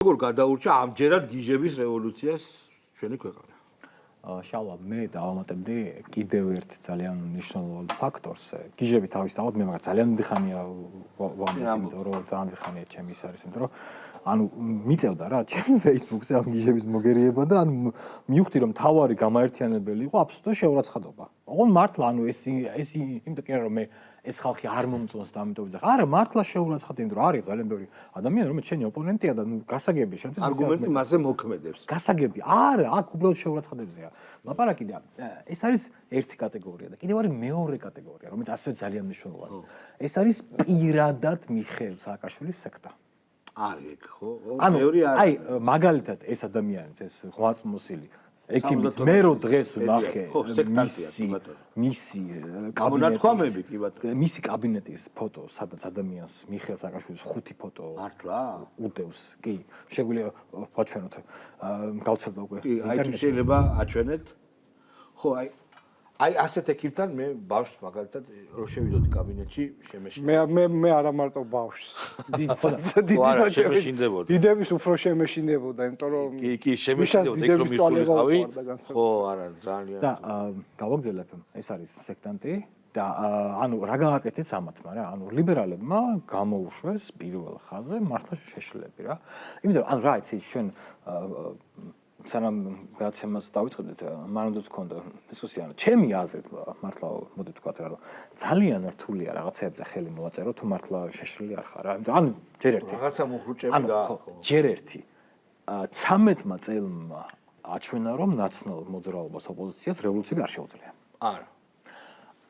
როგორ გადაურჩა ამჯერად გიჟების რევოლუციას ჩვენი ქვეყანა? შალვა, მე დავამატებდი კიდევ ერთ ძალიან მნიშვნელოვან ფაქტორს. გიჟები თავისთავად მე მაგას ძალიან დიდი ხანია ვამბობ, იმიტომ რომ ძალიან დიდი ხანია ჩემი ის არის, იმიტომ რომ ანუ მიწევდა რა ჩემს Facebook-ზე ამ გიჟების მოგერიება და ანუ მივხვდი რომ თავარი გამაერთიანებელი იყო აბსოლუტურად შეურაცხყოფა. ოღონდ მართლა ანუ ეს იმიტომ კი არა რომ მე ეს ხალხი არ მომწონს და ამიტომ ვიძახ. არა, მართლა შეურაცხყოფა, იმიტომ რომ არის ძალიან ბევრი ადამიანი, რომელიც შენი ოპონენტია და ნუ გასაგები შემწეს არგუმენტი მასზე მოქმედებს. გასაგები. არა, აქ უბრალოდ შეურაცხყოფებზეა. ლაპარაკი და ეს არის ერთი კატეგორია და კიდევ არის მეორე კატეგორია, რომელიც ასევე ძალიან მნიშვნელოვანია. ეს არის პირადად მიხეილ სააკაშვილის სექტა. არის ეგ, ხო? ბევრი არის. აი, მაგალითად ეს ადამიანი, ეს ღვაწლმოსილი ექიმის მე რო დღეს ვნახე მისი გამონათქვამები კი ბატონო. მისი კაბინეტის ფოტო, სადაც ადამიანს მიხეილ სააკაშვილის 5 ფოტო მართლა? უდევს. კი, შეგვიძლია ვაჩვენოთ. გავცელდა უკვე. კი, აი თუ შეიძლება აჩვენეთ. ხო, აი ასეთ ექიმთან მე ბავშვს მაგალითად რო შევიდოდი კაბინეტში შემეშინდა. მე არა მარტო ბავშვს. დიდების უფრო შემეშინდებოდა, იმიტომ რომ კი, შემეშინდებოდა იქ რომ მისულიყავი. ხო, არა, ძალიან. და გავაგზავნებ, ეს არის სექტანტი და ანუ რა გააკეთეს ამათმა რა? ანუ ლიბერალებმა გამოუშვეს პირველ ხაზზე მართლა შეშლილები რა. იმიტომ ანუ რა იცი ჩვენ სანამ გადაცემას დავიწყებდით, მანამდეც გქონდა დისკუსია, ჩემი აზრით მართლა მოდი ვთქვათ რა, რომ ძალიან რთულია რაღაცეებზე ხელი მოვაწერო, თუ მართლა შეშლილი არ ხარ რა. ანუ ჯერ ერთი. რაღაცა მოხრუჭები და ჯერ ერთი. 13 წელმა აჩვენა, რომ ნაცნალ მოძრაობას ოპოზიციას რევოლუციები არ შეუძლია. არა.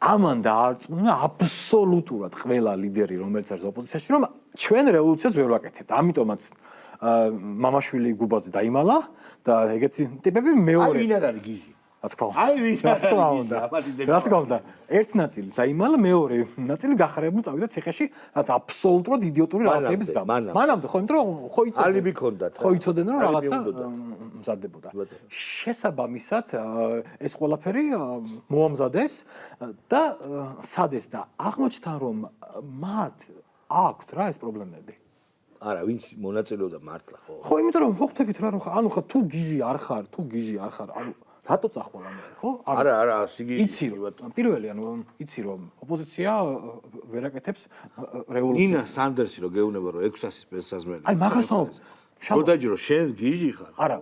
ამან დაარწმუნა აბსოლუტურად ყველა ლიდერი, რომელიც არის ოპოზიციაში, რომ ჩვენ რევოლუციას ვერ ვაკეთებთ. ამიტომაც მამაშვილი გუბაზე დაიმალა და ეგეთი ტიპები მეორე. აი ვინ არ არის გიჟი? რა თქმა უნდა. აი ვინ არ არის? რა თქმა უნდა. ერთ ნაწილი დაიმალა, მეორე ნაწილი გახარებულ წავიდა ციხეში, რაც აბსოლუტურად იდიოტური რაღაცების გამო. მანამდე ხო, იმიტომ რომ ხო იცოდნენ. ალიბი ქონდათ. ხო იცოდნენ რომ რაღაცა მზადდებოდა. შესაბამისად ეს ყველაფერი მოამზადეს და სადეს და აღმოჩნდა რომ მათ აქვთ რა ეს პრობლემები. არა, ვინც მონაწილეობდა მართლა, ხო? ხო, იმიტომ რომ ხვდებით რა, რომ ანუ ხა თუ გიჟი არ ხარ, ანუ რატო წახვალ ამაზე, ხო? არა, სიგი იცი რომ პირველი, ანუ იცი რომ ოპოზიცია ვერ აკეთებს რევოლუციას. ნინა სანდერსი რო გეუბნება რომ 600-ის პენსიაზმელი. აი, მაგას ამბობ. შოდაჯი რომ შენ გიჟი ხარ. არა,